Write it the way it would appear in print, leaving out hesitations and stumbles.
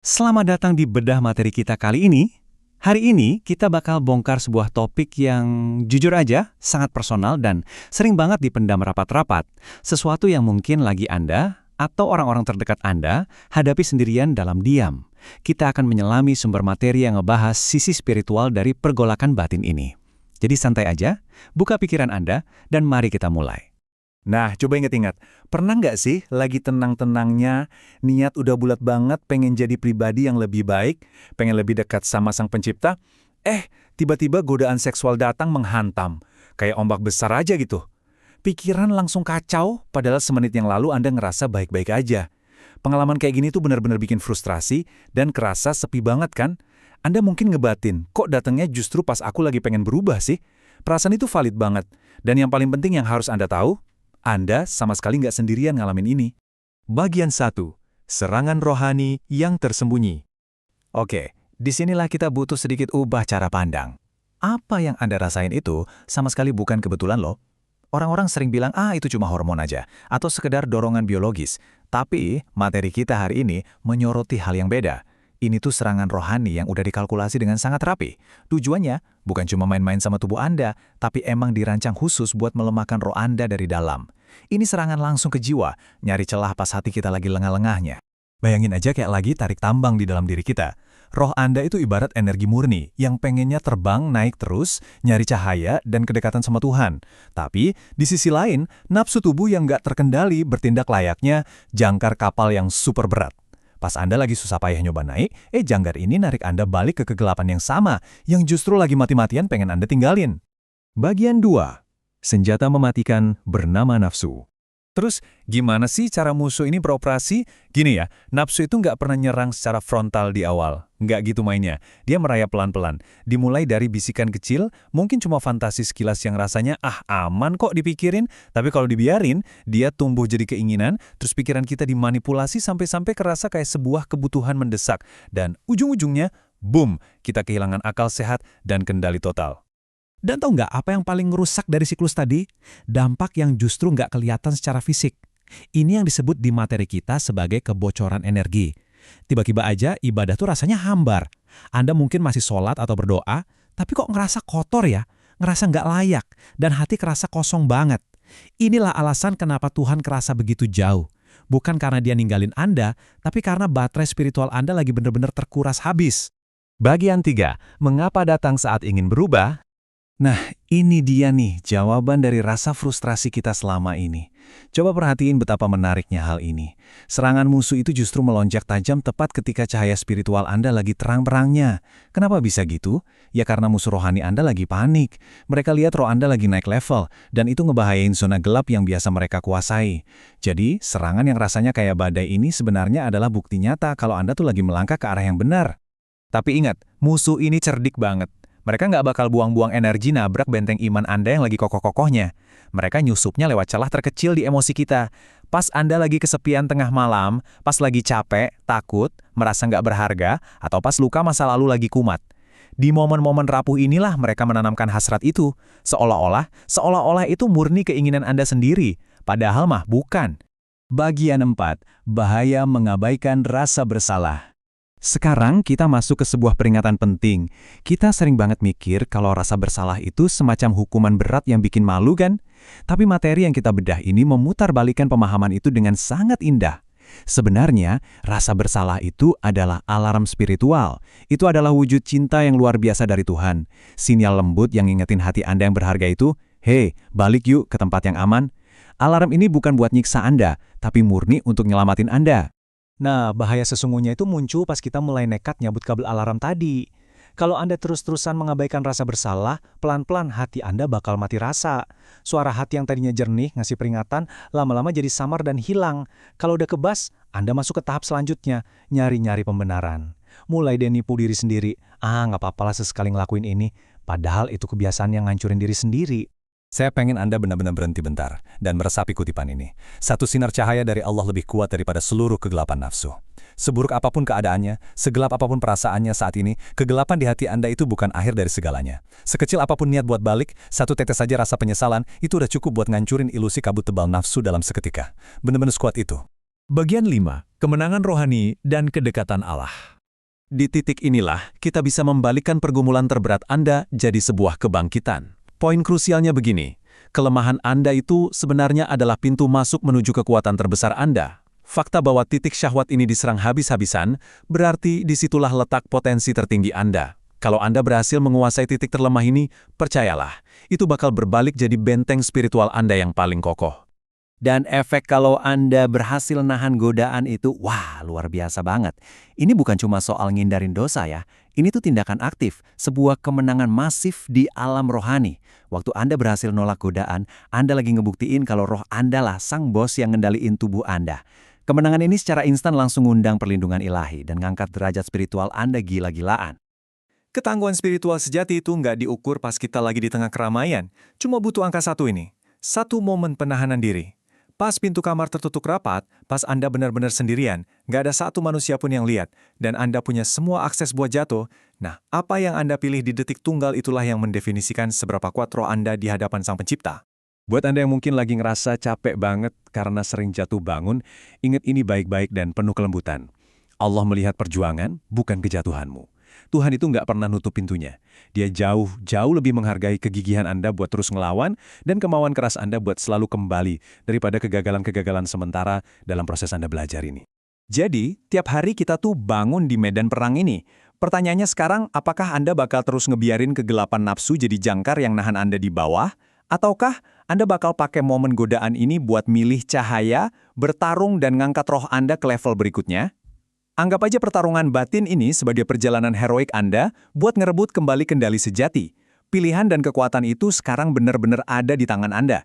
Selamat datang di bedah materi kita kali ini. Hari ini kita bakal bongkar sebuah topik yang jujur aja sangat personal dan sering banget dipendam rapat-rapat. Sesuatu yang mungkin lagi Anda atau orang-orang terdekat Anda hadapi sendirian dalam diam. Kita akan menyelami sumber materi yang ngebahas sisi spiritual dari pergolakan batin ini. Jadi santai aja, buka pikiran Anda, dan mari kita mulai. Nah, coba inget-inget, pernah nggak sih lagi tenang-tenangnya, niat udah bulat banget pengen jadi pribadi yang lebih baik, pengen lebih dekat sama Sang Pencipta, tiba-tiba godaan seksual datang menghantam, kayak ombak besar aja gitu. Pikiran langsung kacau, padahal semenit yang lalu Anda ngerasa baik-baik aja. Pengalaman kayak gini tuh benar-benar bikin frustrasi dan kerasa sepi banget kan? Anda mungkin ngebatin, kok datangnya justru pas aku lagi pengen berubah sih? Perasaan itu valid banget. Dan yang paling penting yang harus Anda tahu, Anda sama sekali nggak sendirian ngalamin ini. Bagian 1. Serangan rohani yang tersembunyi. Oke, disinilah kita butuh sedikit ubah cara pandang. Apa yang Anda rasain itu sama sekali bukan kebetulan loh. Orang-orang sering bilang, itu cuma hormon aja, atau sekedar dorongan biologis. Tapi materi kita hari ini menyoroti hal yang beda. Ini tuh serangan rohani yang udah dikalkulasi dengan sangat rapi. Tujuannya bukan cuma main-main sama tubuh Anda, tapi emang dirancang khusus buat melemahkan roh Anda dari dalam. Ini serangan langsung ke jiwa, nyari celah pas hati kita lagi lengah-lengahnya. Bayangin aja kayak lagi tarik tambang di dalam diri kita. Roh Anda itu ibarat energi murni yang pengennya terbang naik terus, nyari cahaya dan kedekatan sama Tuhan. Tapi di sisi lain, nafsu tubuh yang nggak terkendali bertindak layaknya jangkar kapal yang super berat. Pas Anda lagi susah payah nyoba naik, jangkar ini narik Anda balik ke kegelapan yang sama, yang justru lagi mati-matian pengen Anda tinggalin. Bagian 2. Senjata mematikan bernama nafsu. Terus, gimana sih cara musuh ini beroperasi? Gini ya, nafsu itu nggak pernah nyerang secara frontal di awal. Nggak gitu mainnya. Dia merayap pelan-pelan. Dimulai dari bisikan kecil, mungkin cuma fantasi sekilas yang rasanya, aman kok dipikirin. Tapi kalau dibiarin, dia tumbuh jadi keinginan, terus pikiran kita dimanipulasi sampai-sampai kerasa kayak sebuah kebutuhan mendesak. Dan ujung-ujungnya, boom, kita kehilangan akal sehat dan kendali total. Dan tahu nggak apa yang paling merusak dari siklus tadi? Dampak yang justru nggak kelihatan secara fisik. Ini yang disebut di materi kita sebagai kebocoran energi. Tiba-tiba aja ibadah tuh rasanya hambar. Anda mungkin masih sholat atau berdoa, tapi kok ngerasa kotor ya? Ngerasa nggak layak, dan hati kerasa kosong banget. Inilah alasan kenapa Tuhan kerasa begitu jauh. Bukan karena dia ninggalin Anda, tapi karena baterai spiritual Anda lagi benar-benar terkuras habis. Bagian 3. Mengapa datang saat ingin berubah? Nah, ini dia nih jawaban dari rasa frustrasi kita selama ini. Coba perhatiin betapa menariknya hal ini. Serangan musuh itu justru melonjak tajam tepat ketika cahaya spiritual Anda lagi terang-terangnya. Kenapa bisa gitu? Ya karena musuh rohani Anda lagi panik. Mereka lihat roh Anda lagi naik level, dan itu ngebahayain zona gelap yang biasa mereka kuasai. Jadi, serangan yang rasanya kayak badai ini sebenarnya adalah bukti nyata kalau Anda tuh lagi melangkah ke arah yang benar. Tapi ingat, musuh ini cerdik banget. Mereka nggak bakal buang-buang energi nabrak benteng iman Anda yang lagi kokoh-kokohnya. Mereka nyusupnya lewat celah terkecil di emosi kita. Pas Anda lagi kesepian tengah malam, pas lagi capek, takut, merasa nggak berharga, atau pas luka masa lalu lagi kumat. Di momen-momen rapuh inilah mereka menanamkan hasrat itu. Seolah-olah itu murni keinginan Anda sendiri. Padahal mah bukan. Bagian 4. Bahaya mengabaikan rasa bersalah. Sekarang kita masuk ke sebuah peringatan penting. Kita sering banget mikir kalau rasa bersalah itu semacam hukuman berat yang bikin malu kan? Tapi materi yang kita bedah ini memutarbalikkan pemahaman itu dengan sangat indah. Sebenarnya, rasa bersalah itu adalah alarm spiritual. Itu adalah wujud cinta yang luar biasa dari Tuhan. Sinyal lembut yang ngingetin hati Anda yang berharga itu, "Hei, balik yuk ke tempat yang aman." Alarm ini bukan buat nyiksa Anda, tapi murni untuk nyelamatin Anda. Nah, bahaya sesungguhnya itu muncul pas kita mulai nekat nyabut kabel alarm tadi. Kalau Anda terus-terusan mengabaikan rasa bersalah, pelan-pelan hati Anda bakal mati rasa. Suara hati yang tadinya jernih ngasih peringatan, lama-lama jadi samar dan hilang. Kalau udah kebas, Anda masuk ke tahap selanjutnya, nyari-nyari pembenaran. Mulai deh nipu diri sendiri, nggak apa-apalah sesekali ngelakuin ini. Padahal itu kebiasaan yang ngancurin diri sendiri. Saya pengen Anda benar-benar berhenti bentar dan meresapi kutipan ini. Satu sinar cahaya dari Allah lebih kuat daripada seluruh kegelapan nafsu. Seburuk apapun keadaannya, segelap apapun perasaannya saat ini, kegelapan di hati Anda itu bukan akhir dari segalanya. Sekecil apapun niat buat balik, satu tetes saja rasa penyesalan, itu udah cukup buat ngancurin ilusi kabut tebal nafsu dalam seketika. Benar-benar sekuat itu. Bagian 5. kemenangan rohani, dan kedekatan Allah. Di titik inilah, kita bisa membalikkan pergumulan terberat Anda jadi sebuah kebangkitan. Poin krusialnya begini, kelemahan Anda itu sebenarnya adalah pintu masuk menuju kekuatan terbesar Anda. Fakta bahwa titik syahwat ini diserang habis-habisan, berarti disitulah letak potensi tertinggi Anda. Kalau Anda berhasil menguasai titik terlemah ini, percayalah, itu bakal berbalik jadi benteng spiritual Anda yang paling kokoh. Dan efek kalau Anda berhasil nahan godaan itu, wah luar biasa banget. Ini bukan cuma soal ngindarin dosa ya, ini tuh tindakan aktif, sebuah kemenangan masif di alam rohani. Waktu Anda berhasil nolak godaan, Anda lagi ngebuktiin kalau roh Anda lah sang bos yang ngendaliin tubuh Anda. Kemenangan ini secara instan langsung ngundang perlindungan ilahi dan ngangkat derajat spiritual Anda gila-gilaan. Ketangguhan spiritual sejati itu nggak diukur pas kita lagi di tengah keramaian. Cuma butuh angka satu ini. Satu momen penahanan diri. Pas pintu kamar tertutup rapat, pas Anda benar-benar sendirian, nggak ada satu manusia pun yang lihat, dan Anda punya semua akses buat jatuh, nah, apa yang Anda pilih di detik tunggal itulah yang mendefinisikan seberapa kuat roh Anda di hadapan Sang Pencipta. Buat Anda yang mungkin lagi ngerasa capek banget karena sering jatuh bangun, ingat ini baik-baik dan penuh kelembutan. Allah melihat perjuangan, bukan kejatuhanmu. Tuhan itu nggak pernah nutup pintunya. Dia jauh lebih menghargai kegigihan Anda buat terus ngelawan dan kemauan keras Anda buat selalu kembali daripada kegagalan-kegagalan sementara dalam proses Anda belajar ini. Jadi, tiap hari kita tuh bangun di medan perang ini. Pertanyaannya sekarang, apakah Anda bakal terus ngebiarin kegelapan nafsu jadi jangkar yang nahan Anda di bawah? Ataukah Anda bakal pakai momen godaan ini buat milih cahaya, bertarung dan ngangkat roh Anda ke level berikutnya? Anggap aja pertarungan batin ini sebagai perjalanan heroik Anda buat ngerebut kembali kendali sejati. Pilihan dan kekuatan itu sekarang benar-benar ada di tangan Anda.